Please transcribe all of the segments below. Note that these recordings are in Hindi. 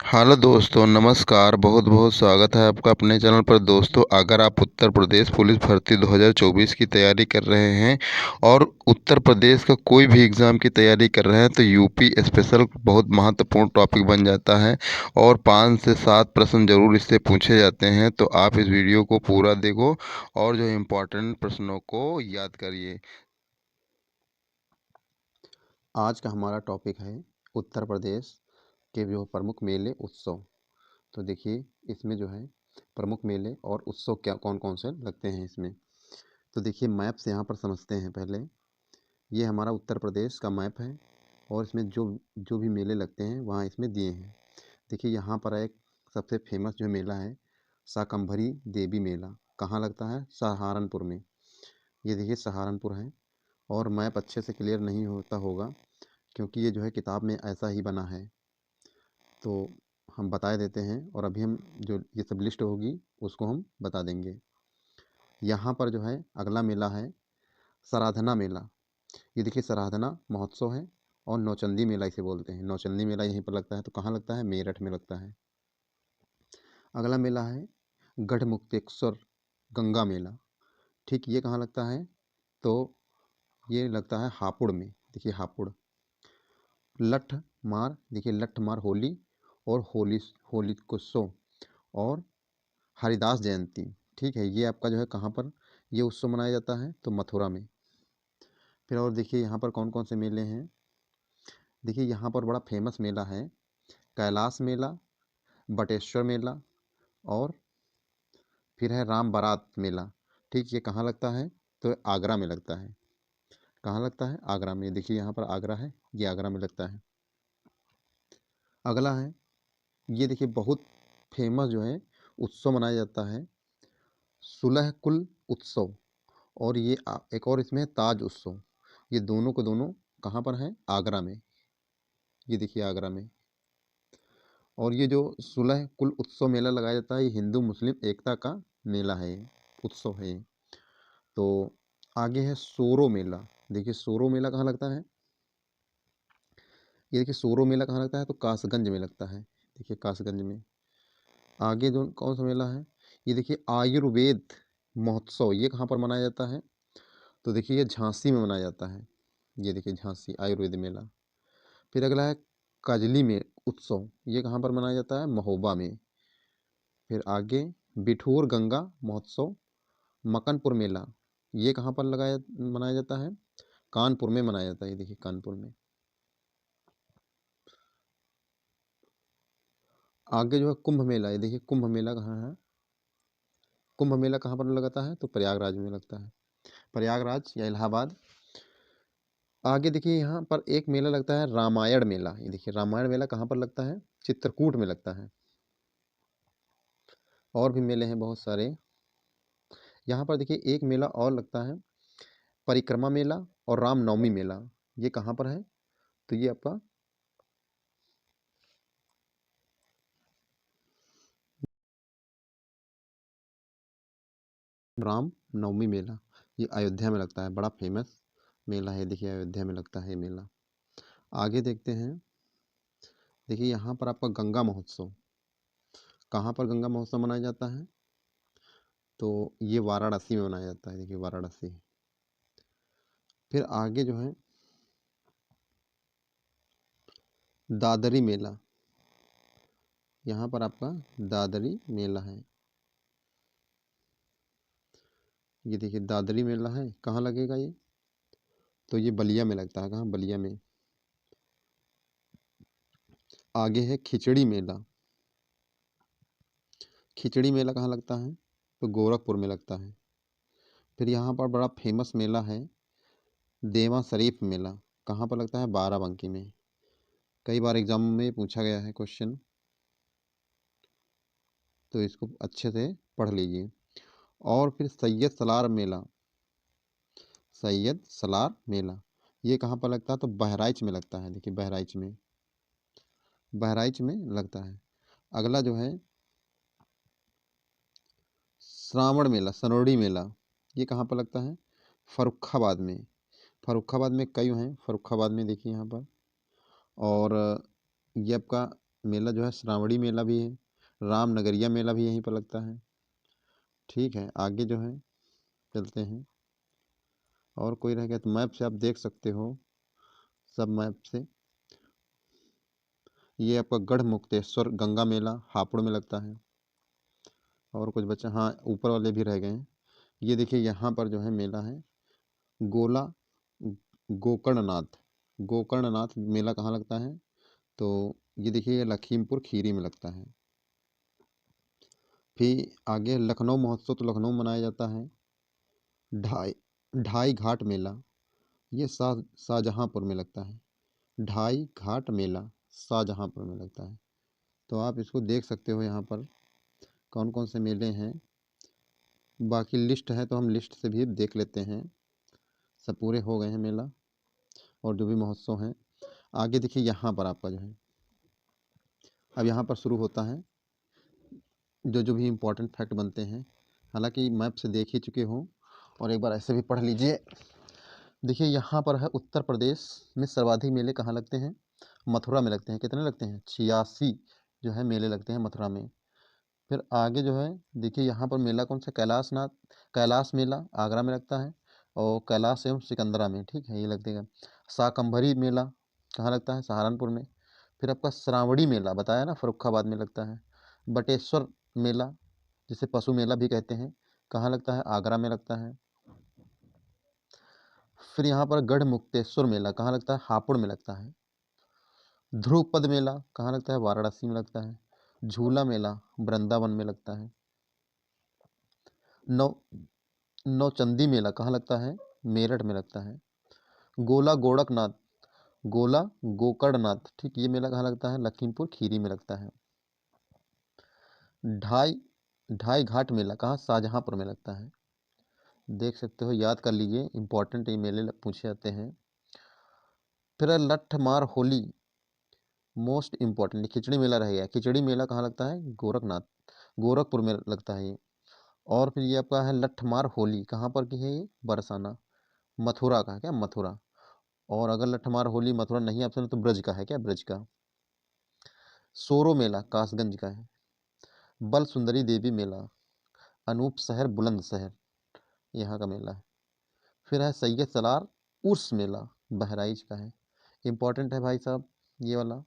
हेलो दोस्तों, नमस्कार। बहुत बहुत स्वागत है आपका अपने चैनल पर। दोस्तों, अगर आप उत्तर प्रदेश पुलिस भर्ती 2024 की तैयारी कर रहे हैं और उत्तर प्रदेश का कोई भी एग्ज़ाम की तैयारी कर रहे हैं तो यूपी स्पेशल बहुत महत्वपूर्ण टॉपिक बन जाता है और 5 से 7 प्रश्न ज़रूर इससे पूछे जाते हैं। तो आप इस वीडियो को पूरा देखो और जो इम्पोर्टेंट प्रश्नों को याद करिए। आज का हमारा टॉपिक है उत्तर प्रदेश के जो प्रमुख मेले उत्सव। तो देखिए इसमें जो है प्रमुख मेले और उत्सव क्या कौन कौन से लगते हैं इसमें। तो देखिए मैप से यहाँ पर समझते हैं पहले। ये हमारा उत्तर प्रदेश का मैप है और इसमें जो जो भी मेले लगते हैं वहाँ इसमें दिए हैं। देखिए यहाँ पर एक सबसे फेमस जो मेला है शाकंभरी देवी मेला। कहाँ लगता है? सहारनपुर में। ये देखिए सहारनपुर है और मैप अच्छे से क्लियर नहीं होता होगा क्योंकि ये जो है किताब में ऐसा ही बना है। तो हम बता देते हैं और अभी हम जो ये सब लिस्ट होगी उसको हम बता देंगे। यहाँ पर जो है अगला मेला है सराधना मेला। ये देखिए सराधना महोत्सव है और नौचंदी मेला इसे बोलते हैं। नौचंदी मेला यहीं पर लगता है। तो कहाँ लगता है? मेरठ में लगता है। अगला मेला है गढ़मुक्तेश्वर गंगा मेला। ठीक, ये कहाँ लगता है? तो ये लगता है हापुड़ में। देखिए हापुड़। लठ मार, देखिए लठ मार होली और होलिकोत्सव और हरिदास जयंती। ठीक है, ये आपका जो है कहाँ पर ये उत्सव मनाया जाता है? तो मथुरा में। फिर और देखिए यहाँ पर कौन कौन से मेले हैं। देखिए यहाँ पर बड़ा फेमस मेला है कैलाश मेला, बटेश्वर मेला और फिर है राम बारात मेला। ठीक, ये कहाँ लगता है? तो आगरा में लगता है। कहाँ लगता है? आगरा में। देखिए यहाँ पर आगरा है, ये आगरा में लगता है। अगला है, ये देखिए बहुत फेमस जो है उत्सव मनाया जाता है सुलह कुल उत्सव। और ये एक और इसमें है ताज उत्सव। ये दोनों को दोनों कहाँ पर हैं? आगरा में। ये देखिए आगरा में। और ये जो सुलह कुल उत्सव मेला लगाया जाता है ये हिंदू मुस्लिम एकता का मेला है, ये उत्सव है ये। तो आगे है सोरो मेला। देखिए सोरो मेला कहाँ लगता है? ये देखिए सोरो मेला कहाँ लगता है? तो कासगंज में लगता है। देखिए कासगंज में। आगे जो कौन सा मेला है? ये देखिए आयुर्वेद महोत्सव। ये कहाँ पर मनाया जाता है? तो देखिए ये झांसी में मनाया जाता है। ये देखिए झांसी आयुर्वेद मेला। फिर अगला है काजली में उत्सव। ये कहाँ पर मनाया जाता है? महोबा में। फिर आगे बिठूर गंगा महोत्सव मकनपुर मेला। ये कहाँ पर लगाया मनाया जाता है? कानपुर में मनाया जाता है। ये देखिए कानपुर में। आगे जो है कुंभ मेला। ये देखिए कुंभ मेला कहाँ है? कुंभ मेला कहाँ पर लगता है? तो प्रयागराज में लगता है। प्रयागराज या इलाहाबाद। आगे देखिए यहाँ पर एक मेला लगता है रामायण मेला। ये देखिए रामायण मेला कहाँ पर लगता है? चित्रकूट में लगता है। और भी मेले हैं बहुत सारे। यहाँ पर देखिए एक मेला और लगता है परिक्रमा मेला और रामनवमी मेला। ये कहाँ पर है? तो ये आपका राम नवमी मेला। ये अयोध्या में लगता है। बड़ा फेमस मेला है। देखिए अयोध्या में लगता है ये मेला। आगे देखते हैं। देखिए यहाँ पर आपका गंगा महोत्सव। कहाँ पर गंगा महोत्सव मनाया जाता है? तो ये वाराणसी में मनाया जाता है। देखिए वाराणसी। फिर आगे जो है दादरी मेला। यहाँ पर आपका दादरी मेला है। ये देखिए दादरी मेला है। कहाँ लगेगा ये? तो ये बलिया में लगता है। कहाँ? बलिया में। आगे है खिचड़ी मेला। खिचड़ी मेला कहाँ लगता है? तो गोरखपुर में लगता है। फिर यहाँ पर बड़ा फेमस मेला है देवा शरीफ मेला। कहाँ पर लगता है? बाराबंकी में। कई बार एग्जाम में पूछा गया है क्वेश्चन, तो इसको अच्छे से पढ़ लीजिए। और फिर सैयद सलार मेला। सैयद सलार मेला ये कहाँ पर लगता है? तो बहराइच में लगता है। देखिए बहराइच में। बहराइच में लगता है। अगला जो है श्रावण मेला सनोड़ी मेला। ये कहाँ पर लगता है? फर्रुखाबाद में। फर्रुखाबाद में कई हैं। फर्रुखाबाद में देखिए यहाँ पर। और ये आपका मेला जो है श्रावणी मेला भी है, रामनगरिया मेला भी यहीं पर लगता है। ठीक है, आगे जो है चलते हैं। और कोई रह गया तो मैप से आप देख सकते हो, सब मैप से। ये आपका गढ़ मुक्तेश्वर गंगा मेला हापुड़ में लगता है। और कुछ बच्चे, हाँ ऊपर वाले भी रह गए हैं। ये देखिए यहाँ पर जो है मेला है गोला गोकर्णनाथ। गोकर्णनाथ मेला कहाँ लगता है? तो ये देखिए ये लखीमपुर खीरी में लगता है। फिर आगे लखनऊ महोत्सव तो लखनऊ में मनाया जाता है। ढाई ढाई घाट मेला ये शाहजहाँपुर में लगता है। ढाई घाट मेला शाहजहाँपुर में लगता है। तो आप इसको देख सकते हो यहाँ पर कौन कौन से मेले हैं। बाकी लिस्ट है तो हम लिस्ट से भी देख लेते हैं। सब पूरे हो गए हैं मेला और जो भी महोत्सव हैं। आगे देखिए यहाँ पर आपका जो है अब यहाँ पर शुरू होता है जो जो भी इम्पोर्टेंट फैक्ट बनते हैं। हालांकि मैप से देख ही चुके हो और एक बार ऐसे भी पढ़ लीजिए। देखिए यहाँ पर है उत्तर प्रदेश में सर्वाधिक मेले कहाँ लगते हैं? मथुरा में लगते हैं। कितने लगते हैं? 86 जो है मेले लगते हैं मथुरा में। फिर आगे जो है देखिए यहाँ पर मेला कौन सा? कैलाश मेला आगरा में लगता है और कैलाश एवं सिकंदरा में। ठीक है, ये लगेगा। शाकंभरी मेला कहाँ लगता है? सहारनपुर में। फिर आपका श्रावणी मेला बताया ना, फर्रुखाबाद में लगता है। बटेश्वर मेला जिसे पशु मेला भी कहते हैं कहाँ लगता है? आगरा में लगता है। फिर यहाँ पर गढ़ मुक्तेश्वर मेला कहाँ लगता है? हापुड़ में लगता है। ध्रुपद मेला कहाँ लगता है? वाराणसी में लगता है। झूला मेला वृंदावन में लगता है। नौ नौचंदी मेला कहाँ लगता है? मेरठ में लगता है। गोला गोरखनाथ गोला गोकर्णनाथ ठीक, ये मेला कहाँ लगता है? लखीमपुर खीरी में लगता है। ढाई ढाई घाट मेला कहाँ? शाहजहाँपुर में लगता है। देख सकते हो, याद कर लीजिए, इंपॉर्टेंट ये मेले पूछे जाते हैं। फिर है लठ मार होली मोस्ट इम्पॉर्टेंट। खिचड़ी मेला रह गया। खिचड़ी मेला कहाँ लगता है? गोरखपुर में लगता है ये। और फिर ये आपका है लठमार होली कहाँ पर की है? ये बरसाना मथुरा का है क्या? मथुरा। और अगर लठमार होली मथुरा नहीं ऑप्शन है तो ब्रज का है क्या? ब्रज का। सोरो मेला कासगंज का है। बल सुंदरी देवी मेला अनूप शहर बुलंदशहर यहाँ का मेला है। फिर है सैयद सलार उर्स मेला बहराइच का है। इम्पोर्टेंट है भाई साहब ये वाला,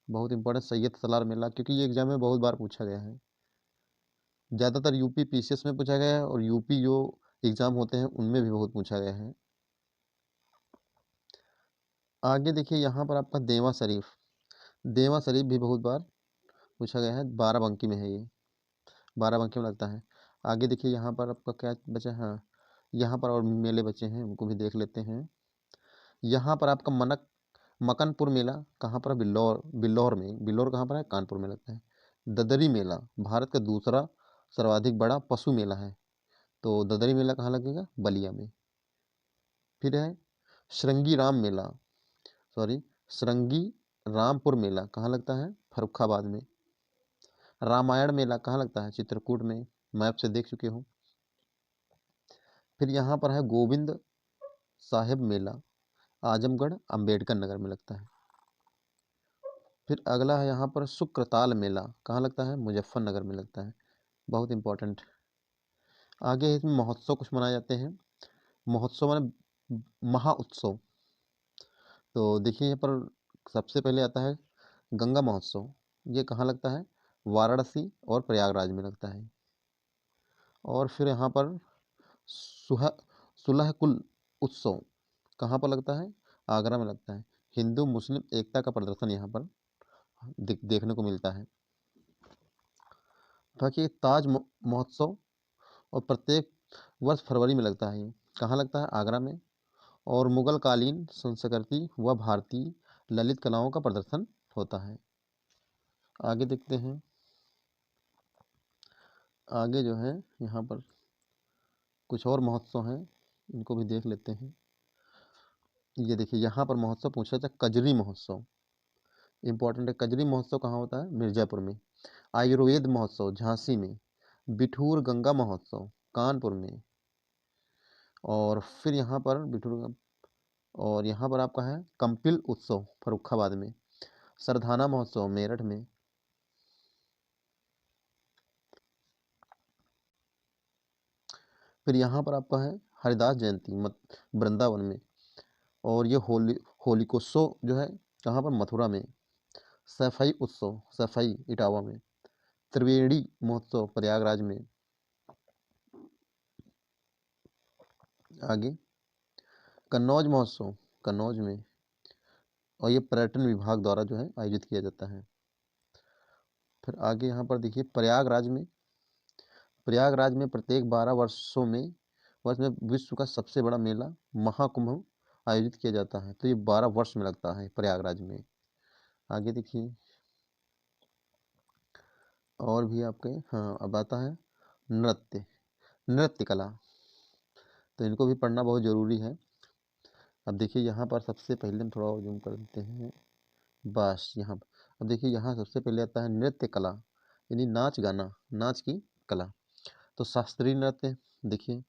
बहुत इंपॉर्टेंट सैयद सलार मेला, क्योंकि ये एग्जाम में बहुत बार पूछा गया है। ज़्यादातर यूपी पीसीएस में पूछा गया है और यूपी जो एग्ज़ाम होते हैं उनमें भी बहुत पूछा गया है। आगे देखिए यहाँ पर आपका देवा शरीफ भी बहुत बार पूछा गया है। बाराबंकी में है ये, बाराबंकी में लगता है। आगे देखिए यहाँ पर आपका क्या बचा है? हाँ, यहाँ पर और मेले बचे हैं, उनको भी देख लेते हैं। यहाँ पर आपका मकनपुर मेला कहाँ पर है? बिल्लौर में। बिल्लौर कहाँ पर है? कानपुर में लगता है। ददरी मेला भारत का दूसरा सर्वाधिक बड़ा पशु मेला है। तो ददरी मेला कहाँ लगेगा? बलिया में। फिर है श्रृंगी राम मेला सॉरी श्रृंगी रामपुर मेला कहाँ लगता है? फर्रुखाबाद में। रामायण मेला कहाँ लगता है? चित्रकूट में। मैप से देख चुके हो। फिर यहाँ पर है गोविंद साहिब मेला आजमगढ़ अंबेडकर नगर में लगता है। फिर अगला है यहाँ पर शुक्रताल मेला कहाँ लगता है? मुजफ्फरनगर में लगता है। बहुत इंपॉर्टेंट। आगे इसमें महोत्सव कुछ मनाए जाते हैं। महोत्सव माने महा उत्सव। तो देखिए यहाँ पर सबसे पहले आता है गंगा महोत्सव। ये कहाँ लगता है? वाराणसी और प्रयागराज में लगता है। और फिर यहाँ पर सुह सुलह कुल उत्सव कहाँ पर लगता है? आगरा में लगता है। हिंदू मुस्लिम एकता का प्रदर्शन यहाँ पर देखने को मिलता है। बाकी महोत्सव और प्रत्येक वर्ष फरवरी में लगता है। ये कहाँ लगता है? आगरा में। और मुगल कालीन संस्कृति व भारतीय ललित कलाओं का प्रदर्शन होता है। आगे देखते हैं। आगे जो है यहाँ पर कुछ और महोत्सव हैं, इनको भी देख लेते हैं। ये देखिए यहाँ पर महोत्सव पूछा था कजरी महोत्सव, इंपॉर्टेंट है। कजरी महोत्सव कहाँ होता है? मिर्ज़ापुर में। आयुर्वेद महोत्सव झांसी में। बिठूर गंगा महोत्सव कानपुर में। और फिर यहाँ पर और यहाँ पर आपका है कंपिल उत्सव फर्रुखाबाद में। सरधाना महोत्सव मेरठ में। फिर यहाँ पर आपका है हरिदास जयंती वृंदावन में। और ये होलिकोत्सव जो है कहाँ पर, मथुरा में। सफाई उत्सव सफाई इटावा में। त्रिवेणी महोत्सव प्रयागराज में। आगे कन्नौज महोत्सव कन्नौज में, और ये पर्यटन विभाग द्वारा जो है आयोजित किया जाता है। फिर आगे यहाँ पर देखिए प्रयागराज में प्रत्येक 12 वर्ष में विश्व का सबसे बड़ा मेला महाकुंभ आयोजित किया जाता है। तो ये 12 वर्ष में लगता है प्रयागराज में। आगे देखिए और भी आपके, हाँ अब आता है नृत्य कला। तो इनको भी पढ़ना बहुत ज़रूरी है। अब देखिए यहाँ पर सबसे पहले हम थोड़ा और जूम कर देते हैं, बस यहाँ पर। अब देखिए यहाँ सबसे पहले आता है नृत्य कला, यानी नाच की कला। तो शास्त्रीय नृत्य देखिए,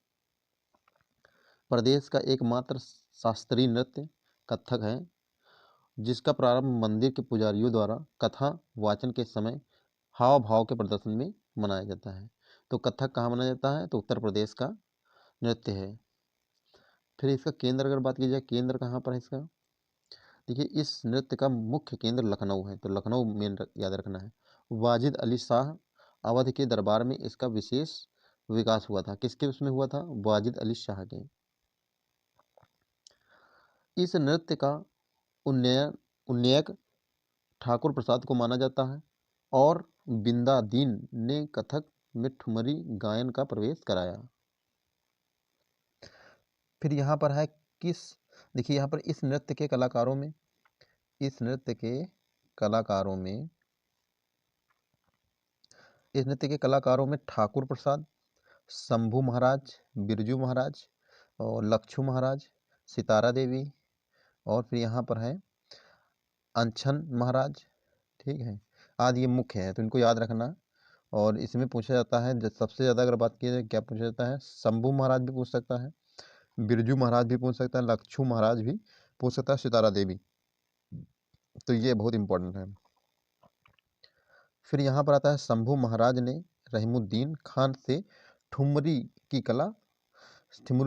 प्रदेश का एकमात्र शास्त्रीय नृत्य कथक है, जिसका प्रारंभ मंदिर के पुजारियों द्वारा कथा वाचन के समय हाव भाव के प्रदर्शन में मनाया जाता है। तो कथक कहाँ मनाया जाता है, तो उत्तर प्रदेश का नृत्य है। फिर इसका केंद्र अगर बात की जाए, केंद्र कहाँ पर है इसका, देखिए इस नृत्य का मुख्य केंद्र लखनऊ है। तो लखनऊ मेन याद रखना है। वाजिद अली शाह अवध के दरबार में इसका विशेष विकास हुआ था। किसके उसमें हुआ था, वाजिद अली शाह के। इस नृत्य का उन्नयक ठाकुर प्रसाद को माना जाता है, और बिंदादीन ने कथक में ठुमरी गायन का प्रवेश कराया। फिर यहाँ पर है देखिए यहाँ पर इस नृत्य के कलाकारों में ठाकुर प्रसाद, शंभू महाराज, बिरजू महाराज और लक्षू महाराज, सितारा देवी, और फिर यहाँ पर है अनछन महाराज, ठीक है, आदि ये मुख्य है। तो इनको याद रखना। और इसमें पूछा जाता है सबसे ज़्यादा अगर बात की जाए क्या पूछा जाता है, शंभू महाराज भी पूछ सकता है, बिरजू महाराज भी पूछ सकता है, लक्षू महाराज भी पूछ सकता है, सितारा देवी। तो ये बहुत इंपॉर्टेंट है। फिर यहाँ पर आता है शंभू महाराज ने रहीमुद्दीन खान से ठुमरी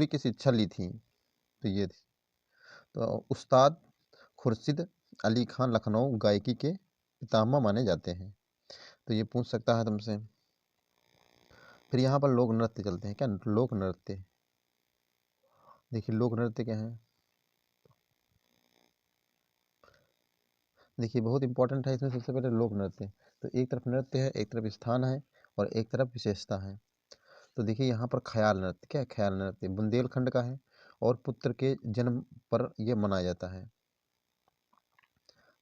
की शिक्षा ली थी। तो ये थी। तो उस्ताद खुर्शीद अली खान लखनऊ गायकी के पितामह माने जाते हैं। तो ये पूछ सकता है तुमसे। फिर यहाँ पर लोक नृत्य चलते हैं। क्या लोक नृत्य, देखिए लोक नृत्य क्या है, देखिए बहुत इंपॉर्टेंट है। इसमें सबसे पहले लोक नृत्य, तो एक तरफ नृत्य है, एक तरफ स्थान है, और एक तरफ विशेषता है। तो देखिए यहाँ पर ख्याल नृत्य, क्या है ख्याल नृत्य, बुंदेलखंड का है, और पुत्र के जन्म पर यह मनाया जाता है।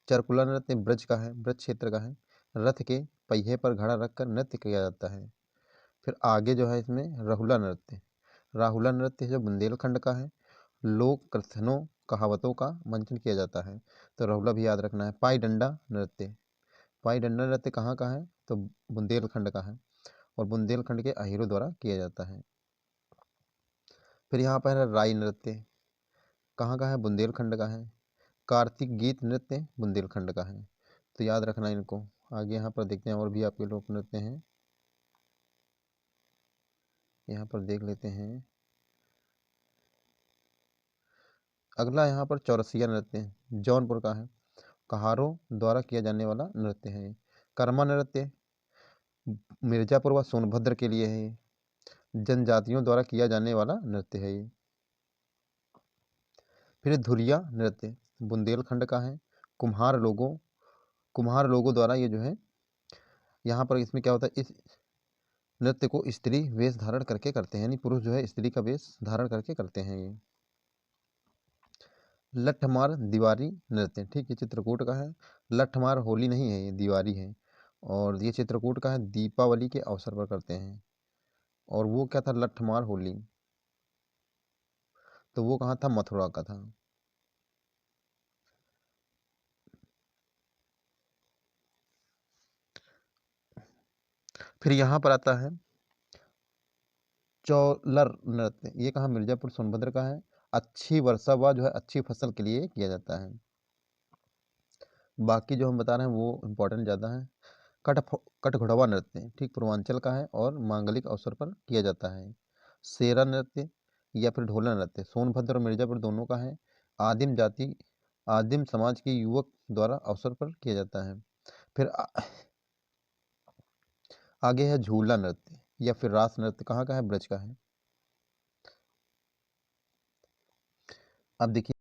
चरकुला नृत्य ब्रज का है, ब्रज क्षेत्र का है, रथ के पहिए पर घड़ा रखकर नृत्य किया जाता है। फिर आगे जो है इसमें राहुला नृत्य जो बुंदेलखंड का है, लोक कथनों कहावतों का मंचन किया जाता है। तो राहुला भी याद रखना है। पाई डंडा नृत्य कहाँ का है, तो बुंदेलखंड का है, और बुंदेलखंड के अहीरों द्वारा किया जाता है। फिर यहाँ पर है राई नृत्य, कहाँ का है, बुंदेलखंड का है। कार्तिक गीत नृत्य बुंदेलखंड का है। तो याद रखना इनको। आगे यहाँ पर देखते हैं और भी आपके लोक नृत्य हैं, यहाँ पर देख लेते हैं। अगला यहाँ पर चौरसिया नृत्य जौनपुर का है, कहारों द्वारा किया जाने वाला नृत्य है। कर्मा नृत्य मिर्जापुर व सोनभद्र के लिए है, जनजातियों द्वारा किया जाने वाला नृत्य है ये। फिर धुरिया नृत्य बुंदेलखंड का है, कुम्हार लोगों द्वारा ये जो है, यहाँ पर इसमें क्या होता है, इस नृत्य को स्त्री वेश धारण करके करते हैं, यानी पुरुष जो है स्त्री का वेश धारण करके करते हैं ये। लठमार दिवारी नृत्य, ठीक है, चित्रकूट का है। लठमार होली नहीं है, ये दिवारी है, और ये चित्रकूट का है, दीपावली के अवसर पर करते हैं। और वो क्या था, लठमार होली, तो वो कहाँ था, मथुरा का था। फिर यहाँ पर आता है चौलर नृत्य, ये कहाँ, मिर्जापुर सोनभद्र का है। अच्छी वर्षा व जो है अच्छी फसल के लिए किया जाता है। बाकी जो हम बता रहे हैं वो इम्पोर्टेंट ज़्यादा है। कठघोड़वा नृत्य ठीक पूर्वांचल का है और मांगलिक अवसर पर किया जाता है। सेरा नृत्य या फिर ढोला नृत्य सोनभद्र और मिर्जापुर दोनों का है। आदिम समाज के युवक द्वारा अवसर पर किया जाता है। फिर आगे है झूला नृत्य या फिर रास नृत्य, कहाँ का है? ब्रज का है। अब देखिए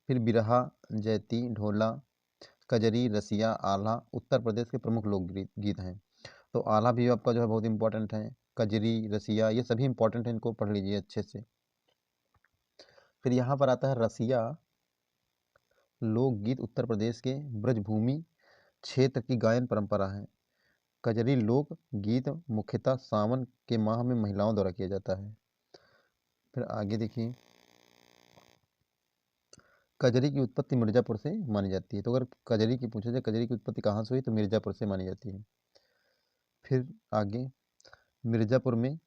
फिर बिरहा, जैती, ढोला, कजरी, रसिया, आल्हा उत्तर प्रदेश के प्रमुख लोक गीत हैं। तो आल्हा भी आपका जो है बहुत इंपॉर्टेंट है। कजरी, रसिया ये सभी इंपॉर्टेंट हैं, इनको पढ़ लीजिए अच्छे से। फिर यहाँ पर आता है रसिया लोकगीत उत्तर प्रदेश के ब्रजभूमि क्षेत्र की गायन परंपरा है। कजरी लोक गीत मुख्यतः सावन के माह में महिलाओं द्वारा किया जाता है। फिर आगे देखिए कजरी की उत्पत्ति मिर्जापुर से मानी जाती है। तो अगर कजरी की पूछा जाए कजरी की उत्पत्ति कहाँ से हुई तो मिर्जापुर से मानी जाती है। फिर आगे मिर्जापुर में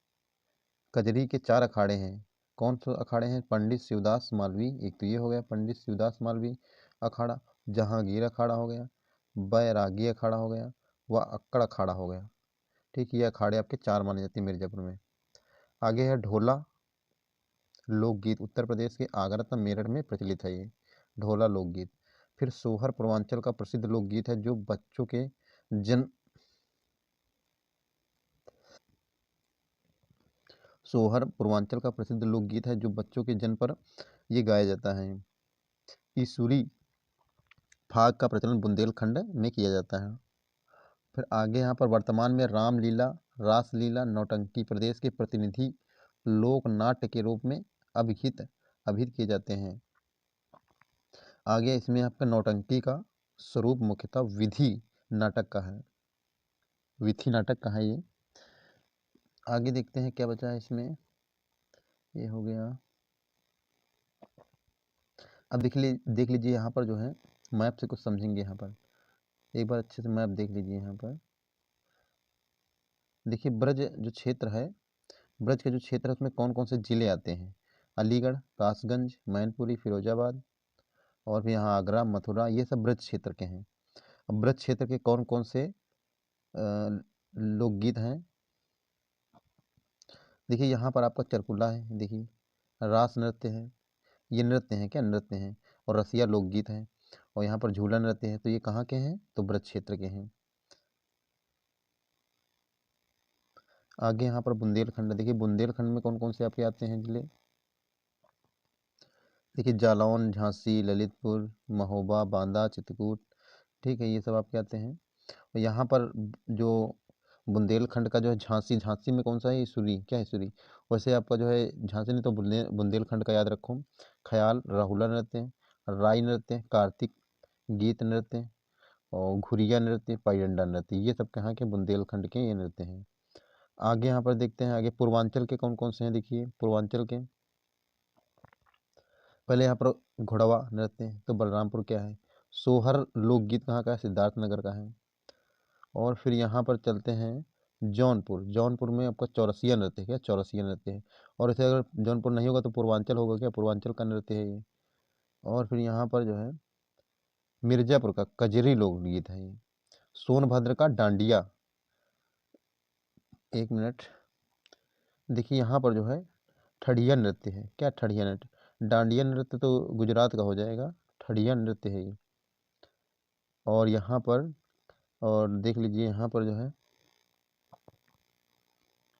कजरी के 4 अखाड़े हैं। कौन से अखाड़े हैं? पंडित शिवदास मालवी, एक तो ये हो गया पंडित शिवदास मालवी अखाड़ा, जहांगीर अखाड़ा हो गया, बैरागी अखाड़ा हो गया, व अक्कड़ अखाड़ा हो गया। ठीक, ये अखाड़े आपके 4 माने जाते हैं मिर्जापुर में। आगे है ढोला लोकगीत उत्तर प्रदेश के आगरा तथा मेरठ में प्रचलित है ये ढोला लोकगीत। फिर सोहर पूर्वांचल का प्रसिद्ध लोकगीत है जो बच्चों के जन्म सोहर पूर्वांचल का प्रसिद्ध लोकगीत है जो बच्चों के जन्म पर ये गाया जाता है। ईसुरी फाग का प्रचलन बुंदेलखंड में किया जाता है। फिर आगे यहाँ पर वर्तमान में रामलीला, रासलीला, नौटंकी प्रदेश के प्रतिनिधि लोक नाट्य के रूप में अभिहित अभिहित किए जाते हैं। आगे इसमें आपका नौटंकी का स्वरूप मुख्यतः विधि नाटक का है। विधि नाटक का है ये। आगे देखते हैं क्या बचा है इसमें। ये हो गया। अब देख लीजिए यहाँ पर जो है मैप से कुछ समझेंगे। यहाँ पर एक बार अच्छे से मैप देख लीजिए। यहाँ पर देखिए ब्रज जो क्षेत्र है, ब्रज का जो क्षेत्र है उसमें कौन कौन से जिले आते हैं? अलीगढ़, कासगंज, मैनपुरी, फिरोजाबाद और भी यहाँ आगरा, मथुरा, ये सब ब्रज क्षेत्र के हैं। अब ब्रज क्षेत्र के कौन कौन से लोकगीत हैं? देखिए यहाँ पर आपका चरकुला है, देखिए रास नृत्य है, ये नृत्य हैं, क्या नृत्य हैं, और रसिया लोकगीत है, और यहाँ पर झूला नृत्य है। तो ये कहाँ के हैं? तो ब्रज क्षेत्र के हैं। आगे यहाँ पर बुंदेलखंड, देखिए बुंदेलखंड में कौन कौन से आपके आते हैं जिले? देखिए जालौन, झांसी, ललितपुर, महोबा, बांदा, चित्रकूट, ठीक है, ये सब आपके आते हैं। और यहाँ पर जो बुंदेलखंड का जो है झांसी, झांसी में कौन सा है? सूरी, क्या है सूरी? वैसे आपका जो है झांसी नहीं तो बुंदेलखंड का याद रखो। ख्याल, राहुला नृत्य, राई नृत्य, कार्तिक गीत नृत्य और घुरिया नृत्य, पाईडंडा नृत्य, ये सब कहाँ के? बुंदेलखंड के ये नृत्य हैं। आगे यहाँ पर देखते हैं आगे पूर्वांचल के कौन कौन से हैं। देखिए पूर्वांचल के पहले यहाँ पर घोड़वा नृत्य है, तो बलरामपुर क्या है? सोहर लोकगीत कहाँ का है? सिद्धार्थनगर का है। और फिर यहाँ पर चलते हैं जौनपुर, जौनपुर में आपका चौरसिया नृत्य है, क्या चौरसिया नृत्य है। और इसे अगर जौनपुर नहीं होगा तो पूर्वांचल होगा, क्या पूर्वांचल का नृत्य है ये। और फिर यहाँ पर जो है मिर्जापुर का कजरी लोकगीत है ये। सोनभद्र का डांडिया, एक मिनट, देखिए यहाँ पर जो है ठड़िया नृत्य है, क्या ठड़िया नृत्य? डांडिया नृत्य तो गुजरात का हो जाएगा, ठड़िया नृत्य है ये। और यहाँ पर और देख लीजिए यहाँ पर जो है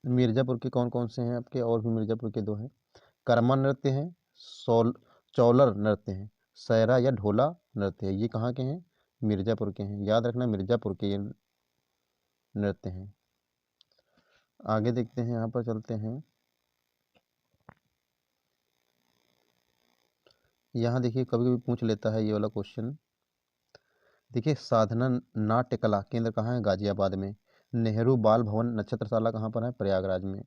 मिर्जापुर के कौन कौन से हैं आपके, और भी मिर्जापुर के 2 हैं। कर्मा नृत्य है, चौलर नृत्य है, सैरा या ढोला नृत्य है, ये कहाँ के हैं? मिर्जापुर के हैं, याद रखना मिर्जापुर के ये नृत्य हैं। आगे देखते हैं, यहाँ पर चलते हैं। यहाँ देखिए कभी कभी पूछ लेता है ये वाला क्वेश्चन। देखिए साधना नाट्य कला केंद्र कहाँ है? गाजियाबाद में। नेहरू बाल भवन नक्षत्रशाला कहाँ पर है? प्रयागराज में।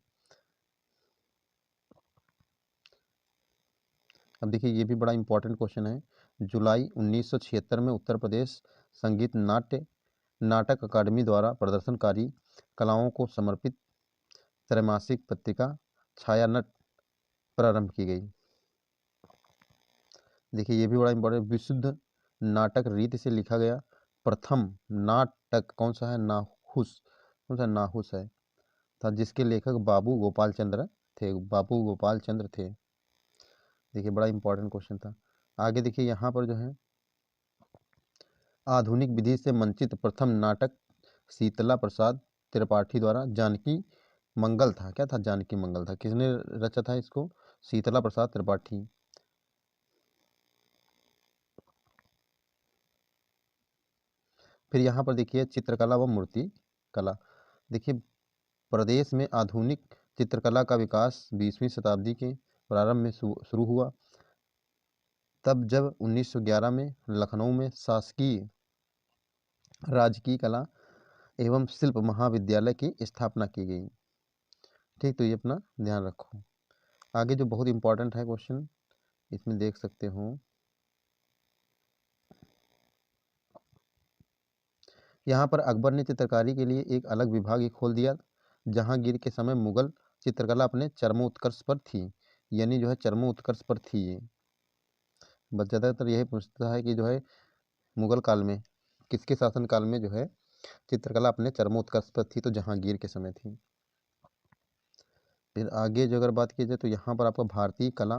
अब देखिए ये भी बड़ा इंपॉर्टेंट क्वेश्चन है। जुलाई 1976 में उत्तर प्रदेश संगीत नाटक अकादमी द्वारा प्रदर्शनकारी कलाओं को समर्पित त्रैमासिक पत्रिका छायानट प्रारंभ की गई। देखिए ये भी बड़ा इंपॉर्टेंट, विशुद्ध नाटक रीति से लिखा गया प्रथम नाटक कौन सा है? नाहुस, कौन सा? नाहुस है था, जिसके लेखक बाबू गोपाल चंद्र थे, बाबू गोपाल चंद्र थे। देखिए बड़ा इंपॉर्टेंट क्वेश्चन था। आगे देखिए यहाँ पर जो है, आधुनिक विधि से मंचित प्रथम नाटक शीतला प्रसाद त्रिपाठी द्वारा जानकी मंगल था। क्या था? जानकी मंगल था। किसने रचा था इसको? शीतला प्रसाद त्रिपाठी। फिर यहाँ पर देखिए चित्रकला व मूर्ति कला। देखिए प्रदेश में आधुनिक चित्रकला का विकास 20वीं शताब्दी के प्रारंभ में शुरू हुआ, तब जब 1911 में लखनऊ में शासकीय राजकीय कला एवं शिल्प महाविद्यालय की स्थापना की गई। ठीक, तो ये अपना ध्यान रखो। आगे जो बहुत इंपॉर्टेंट है क्वेश्चन, इसमें देख सकते हो, यहाँ पर अकबर ने चित्रकारी के लिए एक अलग विभाग ही खोल दिया। जहांगीर के समय मुगल चित्रकला अपने चरमोत्कर्ष पर थी, यानी जो है चरमोत्कर्ष पर थी ये। बस ज़्यादातर यही पूछता है कि जो है मुगल काल में, किसके शासन काल में जो है चित्रकला अपने चरमोत्कर्ष पर थी? तो जहांगीर के समय थी। फिर आगे जो अगर बात की जाए तो यहाँ पर आपका भारतीय कला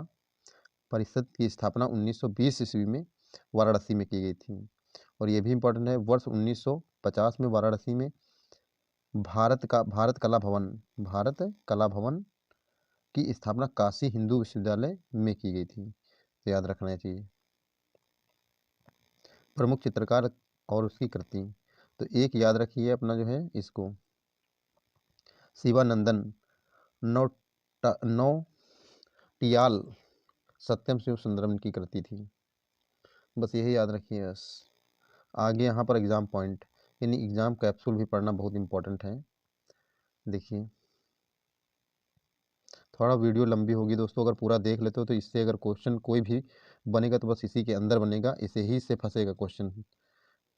परिषद की स्थापना 1920 ईस्वी में वाराणसी में की गई थी। और ये भी इम्पोर्टेंट है, वर्ष 1950 में वाराणसी में भारत कला भवन की स्थापना काशी हिंदू विश्वविद्यालय में की गई थी। तो याद रखना चाहिए। प्रमुख चित्रकार और उसकी कृति, तो एक याद रखिए अपना जो है इसको, शिवानंदन नौटियाल सत्यम शिव सुंदरम की कृति थी। बस यही याद रखिए बस। आगे यहाँ पर एग्ज़ाम पॉइंट यानी एग्ज़ाम कैप्सूल भी पढ़ना बहुत इंपॉर्टेंट है। देखिए थोड़ा वीडियो लंबी होगी दोस्तों, अगर पूरा देख लेते हो तो इससे अगर क्वेश्चन कोई भी बनेगा तो बस इसी के अंदर बनेगा, इसे ही से फंसेगा क्वेश्चन,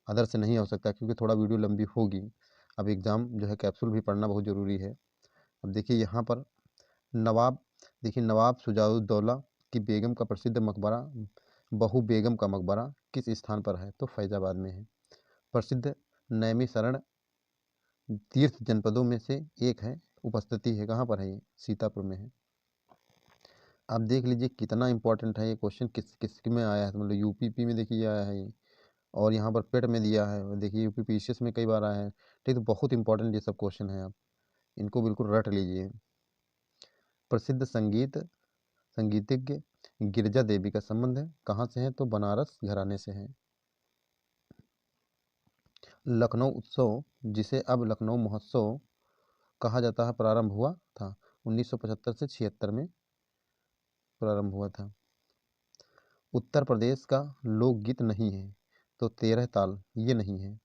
अदर से नहीं हो सकता, क्योंकि थोड़ा वीडियो लंबी होगी। अब एग्ज़ाम जो है कैप्सूल भी पढ़ना बहुत ज़रूरी है। अब देखिए यहाँ पर नवाब, देखिए नवाब शुजाउद्दौला की बेगम का प्रसिद्ध मकबरा बहू बेगम का मकबरा किस स्थान पर है? तो फैजाबाद में है। प्रसिद्ध नैमिषारण्य तीर्थ जनपदों में से एक है, उपस्थिति है, कहाँ पर है ये? सीतापुर में है। आप देख लीजिए कितना इंपॉर्टेंट है ये क्वेश्चन, किस किस में आया है, मतलब यूपीपी में देखिए आया है ये, और यहाँ पर पेट में दिया है, देखिए यूपीपीसीएस में कई बार आया है। ठीक, तो बहुत इंपॉर्टेंट ये सब क्वेश्चन है, आप इनको बिल्कुल रट लीजिए। प्रसिद्ध संगीतज्ञ गिरजा देवी का संबंध है कहाँ से है? तो बनारस घराने से है। लखनऊ उत्सव, जिसे अब लखनऊ महोत्सव कहा जाता है, प्रारंभ हुआ था 1975 से 76 में प्रारंभ हुआ था। उत्तर प्रदेश का लोकगीत नहीं है? तो 13 ताल, ये नहीं है।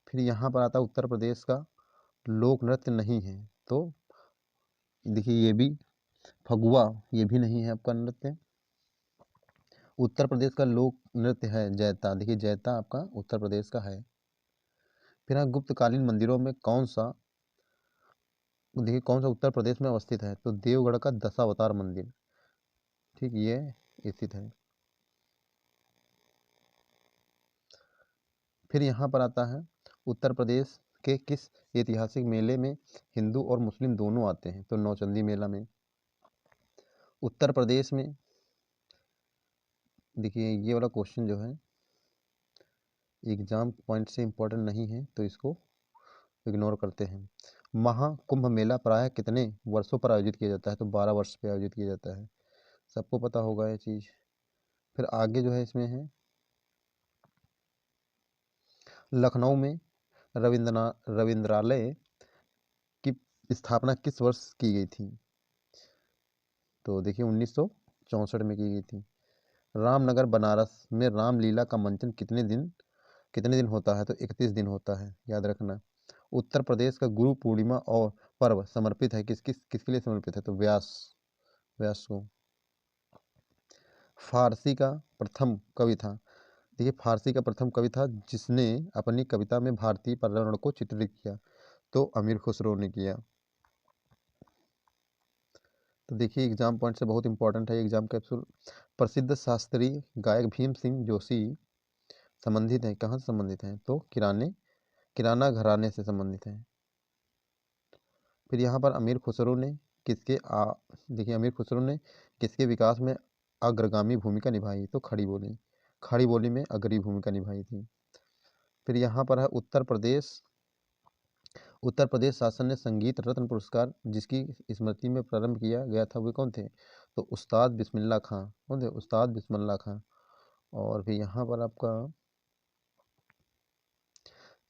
फिर यहाँ पर आता है उत्तर प्रदेश का लोक नृत्य नहीं है, तो देखिए ये भी फगुआ, ये भी नहीं है आपका नृत्य। उत्तर प्रदेश का लोक नृत्य है जैता, देखिए जैता आपका उत्तर प्रदेश का है। फिर यहाँ गुप्तकालीन मंदिरों में कौन सा, देखिए कौन सा उत्तर प्रदेश में अवस्थित है? तो देवगढ़ का दशावतार मंदिर, ठीक, ये स्थित है। फिर यहाँ पर आता है उत्तर प्रदेश के किस ऐतिहासिक मेले में हिंदू और मुस्लिम दोनों आते हैं? तो नौचंदी मेला में। उत्तर प्रदेश में, देखिए ये वाला क्वेश्चन जो है एग्जाम पॉइंट से इम्पोर्टेंट नहीं है, तो इसको इग्नोर करते हैं। महाकुंभ मेला प्रायः कितने वर्षों पर आयोजित किया जाता है? तो 12 वर्ष पे आयोजित किया जाता है, सबको पता होगा ये चीज़। फिर आगे जो है इसमें है, लखनऊ में रविंद्रालय की स्थापना किस वर्ष की गई थी? तो देखिए 1964 में की गई थी। रामनगर बनारस में रामलीला का मंचन कितने दिन होता है? तो 31 दिन होता है, याद रखना। उत्तर प्रदेश का गुरु पूर्णिमा और पर्व समर्पित है किसके लिए समर्पित है? तो व्यास को। फारसी का प्रथम कवि था, देखिए फारसी का प्रथम कवि था जिसने अपनी कविता में भारतीय पर्यावरण को चित्रित किया, तो अमीर खुसरो ने किया। तो देखिए एग्जाम पॉइंट से बहुत इंपॉर्टेंट है एग्जाम कैप्सूल। प्रसिद्ध शास्त्रीय गायक भीम सिंह जोशी संबंधित हैं, कहाँ से संबंधित हैं? तो किराना घराने से संबंधित हैं। फिर यहाँ पर अमीर खुसरो ने देखिए अमीर खुसरो ने किसके विकास में अग्रगामी भूमिका निभाई? तो खड़ी बोली में अग्रणी भूमिका निभाई थी। फिर यहाँ पर है उत्तर प्रदेश शासन ने संगीत रत्न पुरस्कार जिसकी स्मृति में प्रारंभ किया गया था वे कौन थे? तो उस्ताद बिस्मिल्लाह खां। कौन थे? उस्ताद बिस्मिल्लाह खां। और फिर यहाँ पर आपका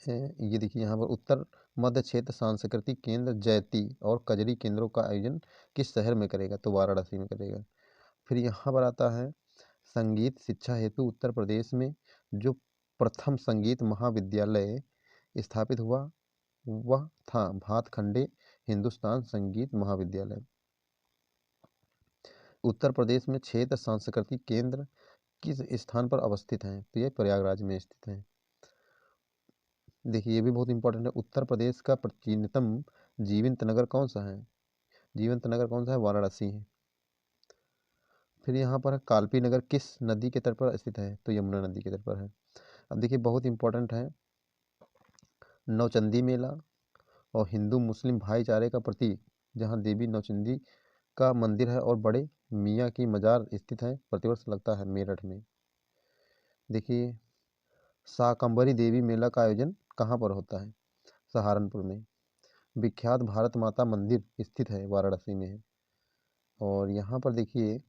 ये देखिए यहाँ पर उत्तर मध्य क्षेत्र सांस्कृतिक केंद्र जयती और कजरी केंद्रों का आयोजन किस शहर में करेगा? तो वाराणसी में करेगा। फिर यहाँ पर आता है संगीत शिक्षा हेतु उत्तर प्रदेश में जो प्रथम संगीत महाविद्यालय स्थापित हुआ वह था भातखंडे हिंदुस्तान संगीत महाविद्यालय। उत्तर प्रदेश में क्षेत्र सांस्कृतिक केंद्र किस स्थान पर अवस्थित हैं? तो ये प्रयागराज में स्थित है। देखिए ये भी बहुत इंपॉर्टेंट है। उत्तर प्रदेश का प्राचीनतम जीवंत नगर कौन सा है? जीवंत नगर कौन सा है? वाराणसी है। फिर यहाँ पर कालपी नगर किस नदी के तट पर स्थित है? तो यमुना नदी के तट पर है। अब देखिए बहुत इंपॉर्टेंट है नौचंदी मेला और हिंदू मुस्लिम भाईचारे का प्रतीक जहाँ देवी नौचंदी का मंदिर है और बड़े मियाँ की मजार स्थित है प्रतिवर्ष लगता है मेरठ में। देखिए शाकंभरी देवी मेला का आयोजन कहाँ पर होता है? सहारनपुर में। विख्यात भारत माता मंदिर स्थित है वाराणसी में है। और यहाँ पर देखिए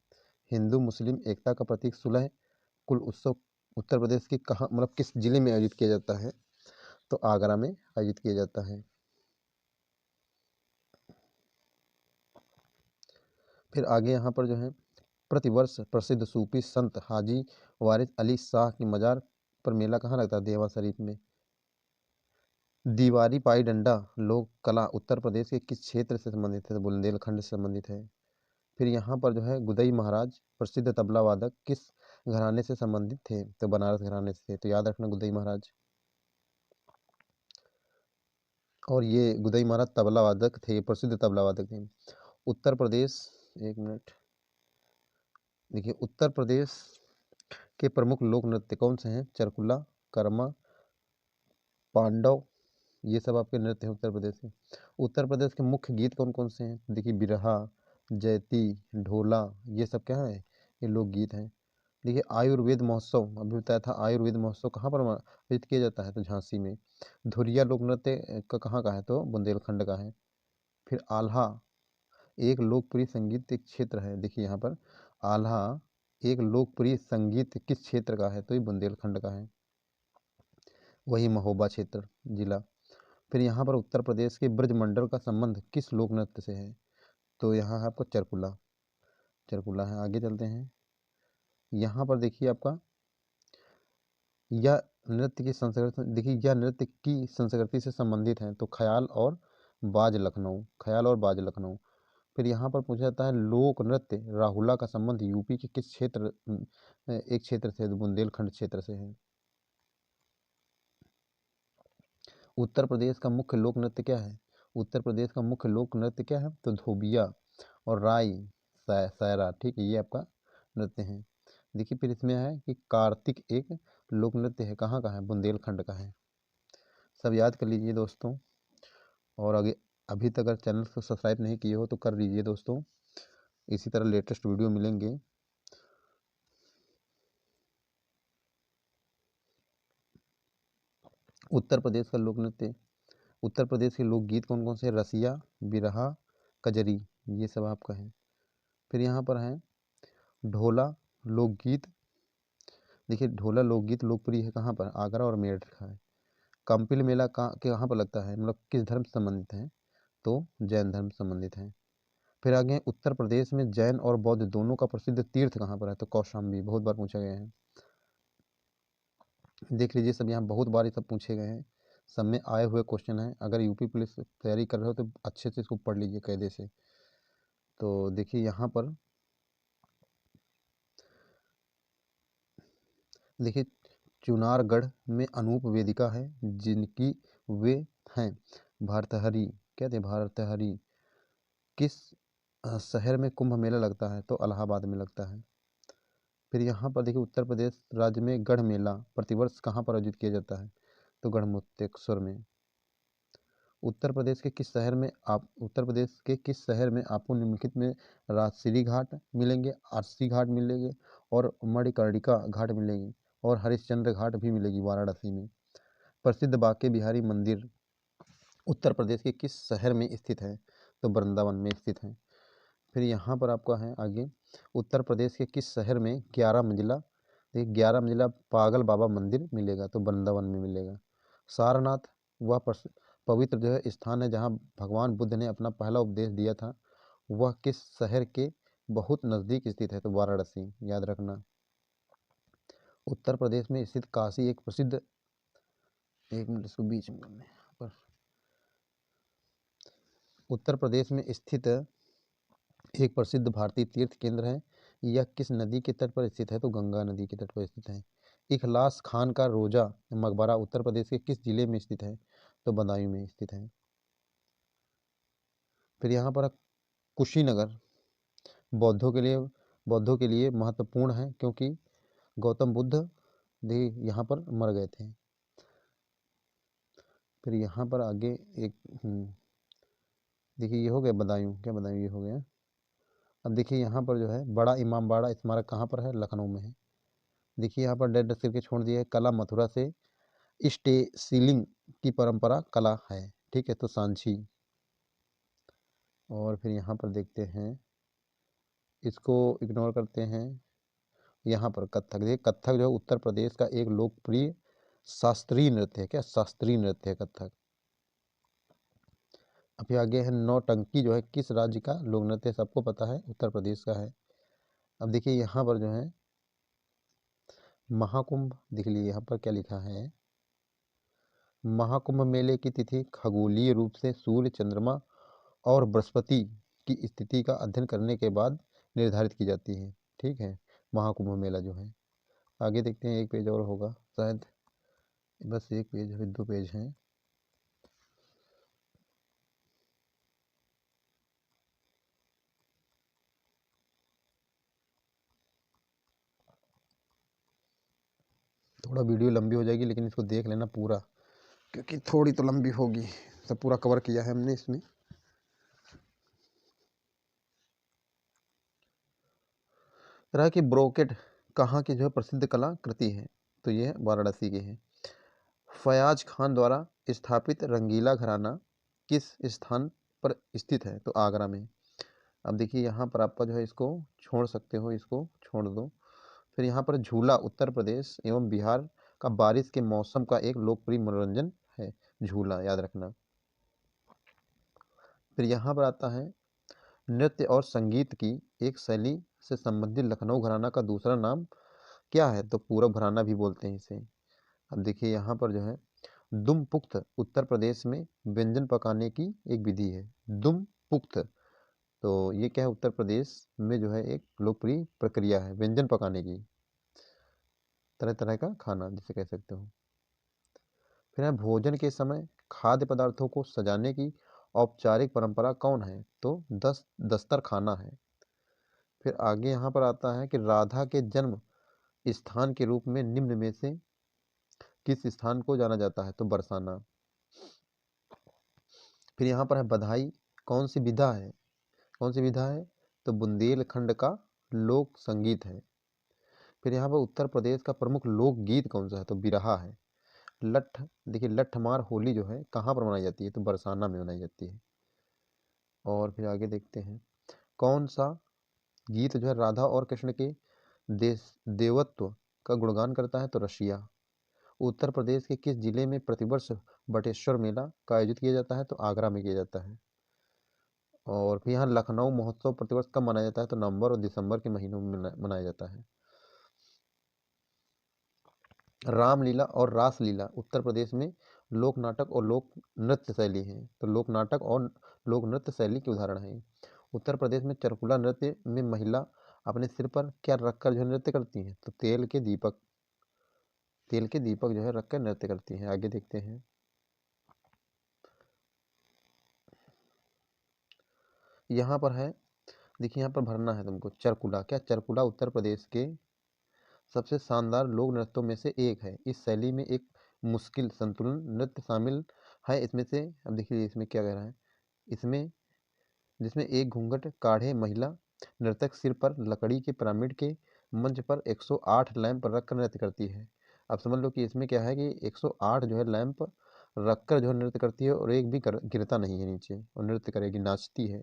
हिंदू मुस्लिम एकता का प्रतीक सुलह कुल उत्सव उत्तर प्रदेश के कहाँ मतलब किस जिले में आयोजित किया जाता है? तो आगरा में आयोजित किया जाता है। फिर आगे यहाँ पर जो है प्रतिवर्ष प्रसिद्ध सूफी संत हाजी वारिस अली शाह की मजार पर मेला कहाँ लगता है? देवा शरीफ में। दीवारी पाई डंडा लोक कला उत्तर प्रदेश के किस क्षेत्र से संबंधित है? तो बुंदेलखंड से संबंधित है। फिर यहाँ पर जो है गुदई महाराज प्रसिद्ध तबला वादक किस घराने से संबंधित थे? तो बनारस घराने से। तो याद रखना गुदई महाराज। और ये गुदई महाराज तबला वादक थे, प्रसिद्ध तबला वादक थे। उत्तर प्रदेश एक मिनट देखिए उत्तर प्रदेश के प्रमुख लोक नृत्य कौन से हैं? चरकुला, कर्मा, पांडव, ये सब आपके नृत्य हैं उत्तर प्रदेश के। उत्तर प्रदेश के मुख्य गीत कौन कौन से हैं? देखिए बिरहा, जयती, ढोला, ये सब क्या है? ये लोकगीत हैं। देखिए आयुर्वेद महोत्सव अभी बताया था, आयुर्वेद महोत्सव कहाँ पर आयोजित किया जाता है? तो झांसी में। धुरिया लोक नृत्य का कहाँ का है? तो बुंदेलखंड का है। फिर आल्हा एक लोकप्रिय संगीत एक क्षेत्र है। देखिए यहाँ पर आल्हा एक लोकप्रिय संगीत किस क्षेत्र का है? तो ये बुंदेलखंड का है, वही महोबा क्षेत्र जिला। फिर यहाँ पर उत्तर प्रदेश के ब्रजमंडल का संबंध किस लोक नृत्य से है? तो यहाँ है आपका चरकुला, चरकुला है। आगे चलते हैं। यहाँ पर देखिए आपका यह नृत्य की संस्कृति देखिए यह नृत्य की संस्कृति से संबंधित है। तो ख्याल और बाज लखनऊ। फिर यहाँ पर पूछा जाता है लोक नृत्य राहुला का संबंध यूपी के किस क्षेत्र एक क्षेत्र से? तो बुंदेलखंड क्षेत्र से है। उत्तर प्रदेश का मुख्य लोक नृत्य क्या है? उत्तर प्रदेश का मुख्य लोक नृत्य क्या है? तो धोबिया और राई सायरा, ठीक है, ये आपका नृत्य है। देखिए फिर इसमें है कि कार्तिक एक लोक नृत्य है, कहाँ का है? बुंदेलखंड का है। सब याद कर लीजिए दोस्तों। और आगे अभी तक अगर चैनल को सब्सक्राइब नहीं किए हो तो कर लीजिए दोस्तों। इसी तरह लेटेस्ट वीडियो मिलेंगे। उत्तर प्रदेश का लोक नृत्य उत्तर प्रदेश के लोकगीत कौन कौन से? रसिया, बिरहा, कजरी, ये सब आपका है। फिर यहाँ पर है ढोला लोकगीत। देखिए ढोला लोकगीत लोकप्रिय है कहाँ पर? आगरा और मेरठ का है। कंपिल मेला कहाँ पर लगता है? मतलब किस धर्म से संबंधित है? तो जैन धर्म से संबंधित है। फिर आगे उत्तर प्रदेश में जैन और बौद्ध दोनों का प्रसिद्ध तीर्थ कहाँ पर है? तो कौशाम्बी, बहुत बार पूछा गया है। देख लीजिए सब यहाँ बहुत बार ये सब पूछे गए हैं, सब में आए हुए क्वेश्चन हैं। अगर यूपी पुलिस तैयारी कर रहे हो तो अच्छे से इसको पढ़ लीजिए कायदे से। तो देखिए यहाँ पर देखिए चुनारगढ़ में अनूप वेदिका है जिनकी वे हैं भर्तृहरि, क्या थे? भर्तृहरि किस शहर में कुंभ मेला लगता है तो इलाहाबाद में लगता है। फिर यहाँ पर देखिए उत्तर प्रदेश राज्य में गढ़ मेला प्रतिवर्ष कहाँ पर आयोजित किया जाता है, तो गढ़मुक्तेश्वर में। उत्तर प्रदेश के किस शहर में आपको निम्नलिखित में राजश्री घाट मिलेंगे, आरसी घाट मिलेंगे और मणिकर्णिका घाट मिलेगी और हरिश्चंद्र घाट भी मिलेगी वाराणसी में। प्रसिद्ध बांके बिहारी मंदिर उत्तर प्रदेश के किस शहर में स्थित है, तो वृंदावन में स्थित है। फिर यहाँ पर आपका है आगे, उत्तर प्रदेश के किस शहर में 11 मंजिला, देखिए 11 मंजिला पागल बाबा मंदिर मिलेगा, तो वृंदावन में मिलेगा। सारनाथ वह पवित्र जो है स्थान है जहाँ भगवान बुद्ध ने अपना पहला उपदेश दिया था, वह किस शहर के बहुत नज़दीक स्थित है, तो वाराणसी, याद रखना। उत्तर प्रदेश में स्थित काशी एक प्रसिद्ध, एक मिनट इसको बीच में करना है यहाँ पर। उत्तर प्रदेश में स्थित एक प्रसिद्ध भारतीय तीर्थ केंद्र है, यह किस नदी के तट पर स्थित है, तो गंगा नदी के तट पर स्थित है। इखलास खान का रोजा मकबरा उत्तर प्रदेश के किस जिले में स्थित है, तो बदायूं में स्थित है। फिर यहाँ पर कुशीनगर बौद्धों के लिए महत्वपूर्ण है क्योंकि गौतम बुद्ध यहाँ पर मर गए थे। फिर यहाँ पर आगे एक देखिए ये हो गया बदायूं, क्या बदायूं ये हो गया। अब देखिए यहाँ पर जो है बड़ा इमामबाड़ा स्मारक कहाँ पर है, लखनऊ में है। देखिए यहाँ पर डेड सिर के छोड़ दिए, कला मथुरा से स्टे सीलिंग की परंपरा कला है, ठीक है, तो सांची। और फिर यहाँ पर देखते हैं, इसको इग्नोर करते हैं। यहाँ पर कथक, देखिए कथक जो है उत्तर प्रदेश का एक लोकप्रिय शास्त्रीय नृत्य है, क्या शास्त्रीय नृत्य है कथक। अभी आगे है नौटंकी जो है किस राज्य का लोक नृत्य, सबको पता है उत्तर प्रदेश का है। अब देखिए यहाँ पर जो है महाकुंभ, देख लीजिए यहाँ पर क्या लिखा है, महाकुंभ मेले की तिथि खगोलीय रूप से सूर्य, चंद्रमा और बृहस्पति की स्थिति का अध्ययन करने के बाद निर्धारित की जाती है, ठीक है, महाकुंभ मेला जो है। आगे देखते हैं, एक पेज और होगा शायद, बस एक पेज, अभी 2 पेज हैं। थोड़ा वीडियो लंबी हो जाएगी लेकिन इसको देख लेना पूरा, क्योंकि थोड़ी तो लंबी होगी, सब पूरा कवर किया है हमने इसमें। तरह की ब्रोकेट कहाँ की जो है प्रसिद्ध कला कृति है, तो ये वाराणसी की है। फयाज खान द्वारा स्थापित रंगीला घराना किस स्थान पर स्थित है, तो आगरा में। अब देखिए यहाँ पर आपका जो है इसको छोड़ सकते हो, इसको छोड़ दो। फिर यहाँ पर झूला उत्तर प्रदेश एवं बिहार का बारिश के मौसम का एक लोकप्रिय मनोरंजन है, झूला, याद रखना। फिर यहाँ पर आता है नृत्य और संगीत की एक शैली से संबंधित लखनऊ घराना का दूसरा नाम क्या है, तो पूरब घराना भी बोलते हैं इसे। अब देखिए यहाँ पर जो है दुम पुख्त उत्तर प्रदेश में व्यंजन पकाने की एक विधि है, दुम पुख्त, तो ये क्या है, उत्तर प्रदेश में जो है एक लोकप्रिय प्रक्रिया है व्यंजन पकाने की, तरह तरह का खाना जिसे कह सकते हो। फिर है भोजन के समय खाद्य पदार्थों को सजाने की औपचारिक परंपरा कौन है, तो दस्तरखाना है। फिर आगे यहाँ पर आता है कि राधा के जन्म स्थान के रूप में निम्न में से किस स्थान को जाना जाता है, तो बरसाना। फिर यहाँ पर है बधाई कौन सी विधा है, कौन सी विधा है, तो बुंदेलखंड का लोक संगीत है। फिर यहाँ पर उत्तर प्रदेश का प्रमुख लोक गीत कौन सा है, तो बिरहा है। लठ, देखिए लठमार होली जो है कहाँ पर मनाई जाती है, तो बरसाना में मनाई जाती है। और फिर आगे देखते हैं, कौन सा गीत जो है राधा और कृष्ण के देवत्व का गुणगान करता है, तो रशिया। उत्तर प्रदेश के किस जिले में प्रतिवर्ष बटेश्वर मेला का आयोजित किया जाता है, तो आगरा में किया जाता है। और फिर यहाँ लखनऊ महोत्सव प्रतिवर्ष कब मनाया जाता है, तो नवंबर और दिसंबर के महीनों में मनाया जाता है। रामलीला और रासलीला उत्तर प्रदेश में लोक नाटक और लोक नृत्य शैली है, तो लोक नाटक और लोक नृत्य शैली के उदाहरण है। उत्तर प्रदेश में चरकुला नृत्य में महिला अपने सिर पर क्या रखकर जो नृत्य करती हैं, तो तेल के दीपक जो है रखकर नृत्य करती हैं। आगे देखते हैं, यहाँ पर है देखिए यहाँ पर भरना है तुमको। चरकुला, क्या चरकुला उत्तर प्रदेश के सबसे शानदार लोक नृत्यों में से एक है। इस शैली में एक मुश्किल संतुलन नृत्य शामिल है इसमें से। अब देखिए इसमें क्या कह रहा है, इसमें जिसमें एक घूंघट काढ़े महिला नर्तक सिर पर लकड़ी के पिरामिड के मंच पर 108 लैंप रखकर नृत्य करती है। अब समझ लो कि इसमें क्या है कि 108 जो है लैंप रखकर जो है नृत्य करती है, और एक भी गिरता नहीं है नीचे, और नृत्य करेगी, नाचती है।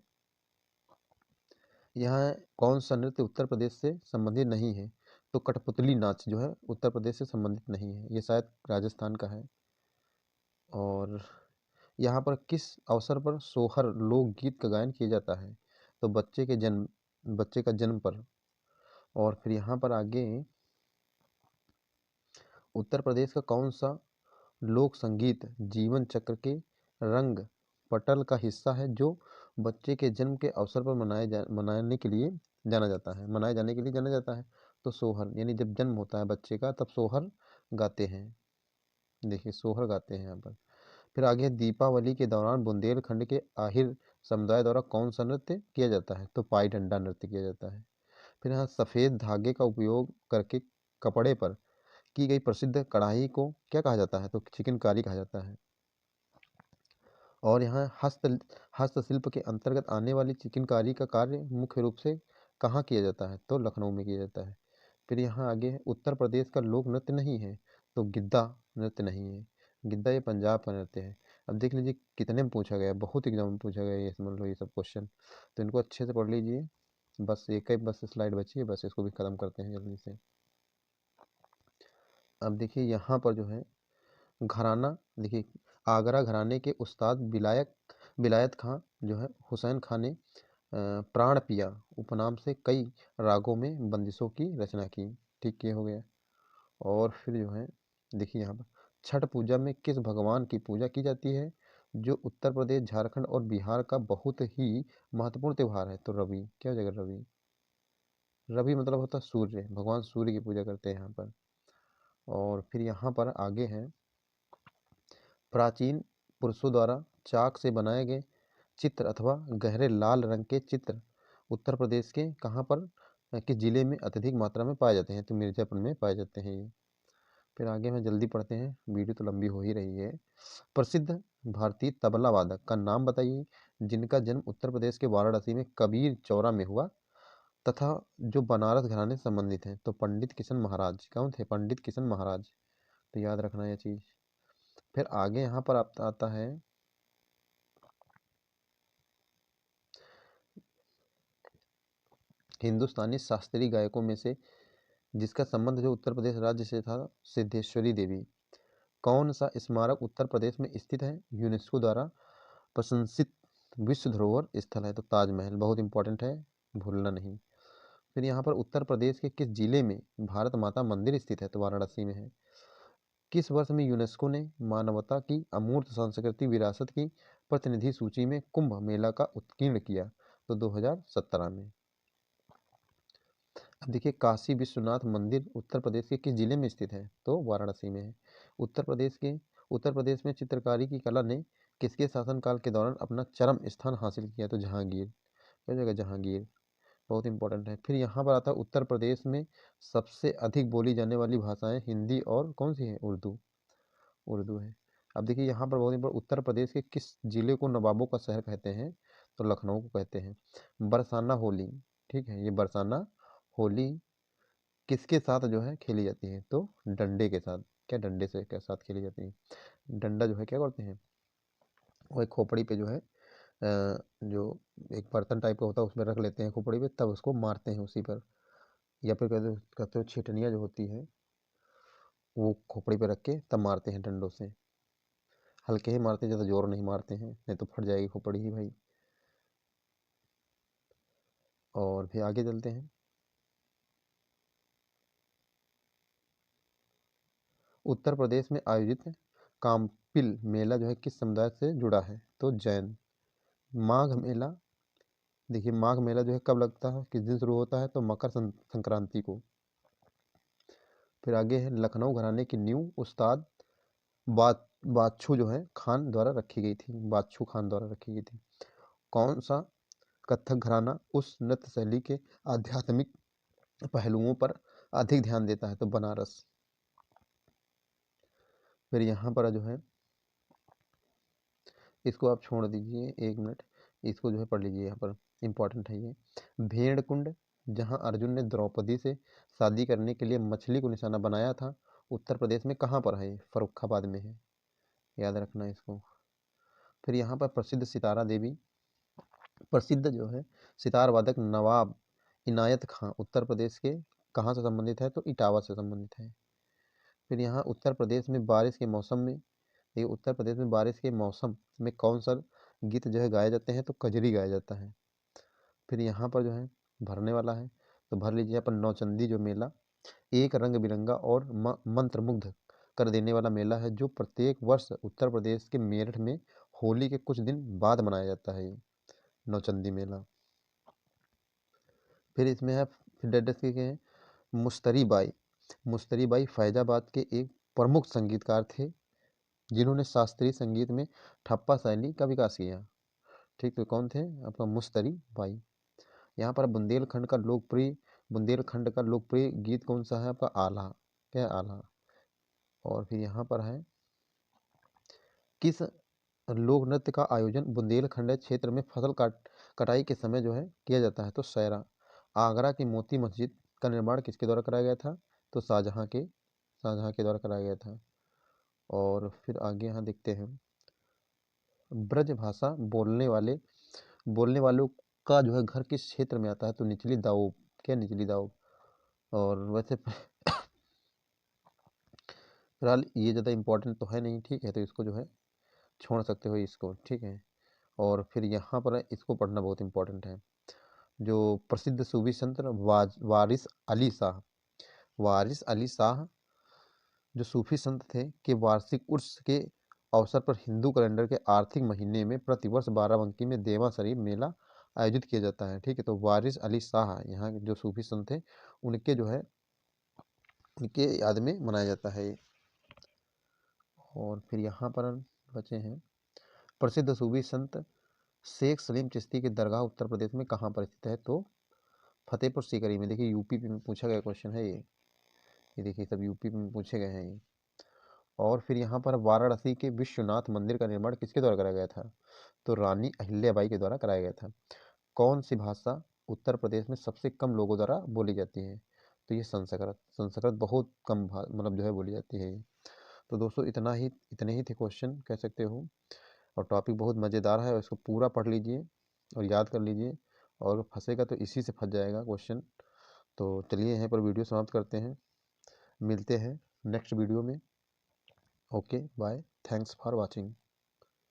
यहाँ कौन सा नृत्य उत्तर प्रदेश से संबंधित नहीं है? तो कठपुतली नाच जो है उत्तर प्रदेश से संबंधित नहीं है, ये शायद राजस्थान का है। और यहाँ पर किस अवसर पर सोहर लोकगीत का गायन किया जाता है? तो बच्चे का जन्म पर। और फिर यहाँ पर आगे, उत्तर प्रदेश का कौन सा लोक संगीत जीवन चक्र के रंग पटल का हिस्सा है, जो बच्चे के जन्म के अवसर पर मनाने के लिए मनाए जाने के लिए जाना जाता है? तो सोहर, यानी जब जन्म होता है बच्चे का तब सोहर गाते हैं। देखिए सोहर गाते हैं यहाँ पर। फिर आगे, दीपावली के दौरान बुंदेलखंड के आहिर समुदाय द्वारा कौन सा नृत्य किया जाता है? तो पाई डंडा नृत्य किया जाता है। फिर यहाँ सफ़ेद धागे का उपयोग करके कपड़े पर की गई प्रसिद्ध कढ़ाई को क्या कहा जाता है? तो चिकनकारी कहा जाता है। और यहाँ हस्तशिल्प के अंतर्गत आने वाली चिकनकारी का कार्य मुख्य रूप से कहाँ किया जाता है? तो लखनऊ में किया जाता है। फिर यहाँ आगे है, उत्तर प्रदेश का लोक नृत्य नहीं है, तो गिद्धा नृत्य नहीं है। गिद्धा ये पंजाब का नृत्य है। अब देख लीजिए कितने में पूछा गया है, बहुत एग्जाम में पूछा गया है ये, समझ लो ये सब क्वेश्चन। तो इनको अच्छे से पढ़ लीजिए। बस एक ही बस स्लाइड बची है, बस इसको भी ख़त्म करते हैं जल्दी से। अब देखिए यहाँ पर जो है घराना, देखिए आगरा घराने के उस्ताद विलायत खां जो है हुसैन खां ने प्राण पिया उपनाम से कई रागों में बंदिशों की रचना की। ठीक, ये हो गया। और फिर जो है देखिए यहाँ पर छठ पूजा में किस भगवान की पूजा की जाती है, जो उत्तर प्रदेश, झारखंड और बिहार का बहुत ही महत्वपूर्ण त्यौहार है? तो रवि, क्या हो जाएगा? रवि। रवि मतलब होता है सूर्य, भगवान सूर्य की पूजा करते हैं यहाँ पर। और फिर यहाँ पर आगे है, प्राचीन पुरुषों द्वारा चाक से बनाए गए चित्र अथवा गहरे लाल रंग के चित्र उत्तर प्रदेश के कहाँ पर, किस जिले में अत्यधिक मात्रा में पाए जाते हैं? तो मिर्जापुर में पाए जाते हैं ये। फिर आगे में जल्दी पढ़ते हैं, वीडियो तो लंबी हो ही रही है। प्रसिद्ध भारतीय तबला वादक का नाम बताइए, जिनका जन्म उत्तर प्रदेश के वाराणसी में कबीर चौरा में हुआ तथा जो बनारस घराने से संबंधित हैं? तो पंडित किशन महाराज। कौन थे? पंडित किशन महाराज। तो याद रखना यह चीज़। फिर आगे यहाँ पर आता है, हिंदुस्तानी शास्त्रीय गायकों में से जिसका संबंध जो उत्तर प्रदेश राज्य से था, सिद्धेश्वरी देवी। कौन सा स्मारक उत्तर प्रदेश में स्थित है, यूनेस्को द्वारा प्रशंसित विश्व धरोहर स्थल है? तो ताजमहल, बहुत इंपॉर्टेंट है, भूलना नहीं। फिर यहाँ पर उत्तर प्रदेश के किस जिले में भारत माता मंदिर स्थित है? तो वाराणसी में है। किस वर्ष में यूनेस्को ने मानवता की अमूर्त सांस्कृतिक विरासत की प्रतिनिधि सूची में कुंभ मेला का उत्कीर्ण किया? तो 2017 में। अब देखिए, काशी विश्वनाथ मंदिर उत्तर प्रदेश के किस जिले में स्थित है? तो वाराणसी में है। उत्तर प्रदेश में चित्रकारी की कला ने किसके शासनकाल के दौरान अपना चरम स्थान हासिल किया? तो जहांगीर। क्या जगह? जहांगीर, बहुत इंपॉर्टेंट है। फिर यहाँ पर आता है, उत्तर प्रदेश में सबसे अधिक बोली जाने वाली भाषाएं हिंदी और कौन सी है? उर्दू। उर्दू है। अब देखिए यहाँ पर बहुत इंपॉर्टेंट, उत्तर प्रदेश के किस जिले को नवाबों का शहर कहते हैं? तो लखनऊ को कहते हैं। बरसाना होली, ठीक है, ये बरसाना होली किसके साथ जो है खेली जाती है? तो डंडे के साथ। क्या? डंडे से के साथ खेली जाती है। डंडा जो है क्या करते हैं, वो एक खोपड़ी पे जो है जो एक बर्तन टाइप का होता है उसमें रख लेते हैं खोपड़ी पे, तब उसको मारते हैं उसी पर। या फिर कहते हो छिटनियाँ जो होती है वो खोपड़ी पे रख के तब मारते हैं डंडों से। हल्के ही मारते हैं, ज़्यादा जोर नहीं मारते हैं, नहीं तो फट जाएगी खोपड़ी ही भाई। और फिर आगे चलते हैं, उत्तर प्रदेश में आयोजित काम्पिल मेला जो है किस समुदाय से जुड़ा है? तो जैन। माघ मेला, देखिए माघ मेला जो है कब लगता है, किस दिन शुरू होता है? तो मकर संक्रांति को। फिर आगे है, लखनऊ घराने की नींव उस्ताद बादशाह जो है खान द्वारा रखी गई थी। बादशाह खान द्वारा रखी गई थी। कौन सा कथक घराना उस नृत्य शैली के आध्यात्मिक पहलुओं पर अधिक ध्यान देता है, तो बनारस। फिर यहाँ पर जो है इसको आप छोड़ दीजिए 1 मिनट, इसको जो है पढ़ लीजिए, यहाँ पर इम्पोर्टेंट है ये। भेड़ कुंड, जहाँ अर्जुन ने द्रौपदी से शादी करने के लिए मछली को निशाना बनाया था, उत्तर प्रदेश में कहाँ पर है? फर्रुखाबाद में है, याद रखना इसको। फिर यहाँ पर प्रसिद्ध सितारा देवी, प्रसिद्ध जो है सितार वादक नवाब इनायत खां उत्तर प्रदेश के कहाँ से संबंधित है? तो इटावा से संबंधित है। फिर यहाँ उत्तर प्रदेश में बारिश के मौसम में, ये उत्तर प्रदेश में बारिश के मौसम में कौन सा गीत जो है गाए जाते हैं? तो कजरी गाया जाता है। फिर यहाँ पर जो है भरने वाला है, तो भर लीजिए यहाँ पर नौचंदी जो मेला एक रंग बिरंगा और मंत्रमुग्ध कर देने वाला मेला है, जो प्रत्येक वर्ष उत्तर प्रदेश के मेरठ में होली के कुछ दिन बाद मनाया जाता है, ये नौचंदी मेला। फिर इसमें है फिर के हैं मुस्तरी बाई। मुस्तरी बाई फैजाबाद के एक प्रमुख संगीतकार थे, जिन्होंने शास्त्रीय संगीत में ठप्पा शैली का विकास किया। ठीक, तो कौन थे? आपका मुस्तरी बाई। यहाँ पर बुंदेलखंड का लोकप्रिय गीत कौन सा है? आपका आल्हा। क्या है? आल्हा। और फिर यहाँ पर है किस लोक नृत्य का आयोजन बुंदेलखंड क्षेत्र में फसल कटाई के समय जो है किया जाता है? तो सैरा। आगरा की मोती मस्जिद का निर्माण किसके द्वारा कराया गया था? तो शाहजहाँ के द्वारा कराया गया था। और फिर आगे यहाँ देखते हैं ब्रज भाषा बोलने वालों का जो है घर किस क्षेत्र में आता है? तो निचली दाऊब। क्या? निचली दाऊब। और वैसे फिलहाल ये ज़्यादा इम्पोर्टेंट तो है नहीं, ठीक है, तो इसको जो है छोड़ सकते हो इसको, ठीक है। और फिर यहाँ पर इसको पढ़ना बहुत इम्पोर्टेंट है, जो प्रसिद्ध सूफी संत वारिस अली शाह जो सूफी संत थे कि वार्षिक उर्स के अवसर पर हिंदू कैलेंडर के आर्थिक महीने में प्रतिवर्ष बाराबंकी में देवा शरीफ मेला आयोजित किया जाता है, ठीक है। तो वारिस अली शाह यहाँ के जो सूफी संत थे, उनके जो है उनके याद में मनाया जाता है। और फिर यहाँ पर बचे हैं प्रसिद्ध सूफी संत शेख सलीम चिश्ती की दरगाह उत्तर प्रदेश में कहाँ पर स्थित है? तो फतेहपुर सीकरी में। देखिए यूपी में पूछा गया क्वेश्चन है ये देखिए सब यूपी में पूछे गए हैं ये। और फिर यहाँ पर वाराणसी के विश्वनाथ मंदिर का निर्माण किसके द्वारा कराया गया था? तो रानी अहिल्याबाई के द्वारा कराया गया था। कौन सी भाषा उत्तर प्रदेश में सबसे कम लोगों द्वारा बोली जाती है? तो ये संस्कृत। संस्कृत बहुत कम मतलब जो है बोली जाती है ये। तो दोस्तों इतने ही थे क्वेश्चन कह सकते हो, और टॉपिक बहुत मज़ेदार है, और इसको पूरा पढ़ लीजिए और याद कर लीजिए, और फंसेगा तो इसी से फंस जाएगा क्वेश्चन। तो चलिए यहाँ पर वीडियो समाप्त करते हैं, मिलते हैं नेक्स्ट वीडियो में। Okay bye, thanks for watching.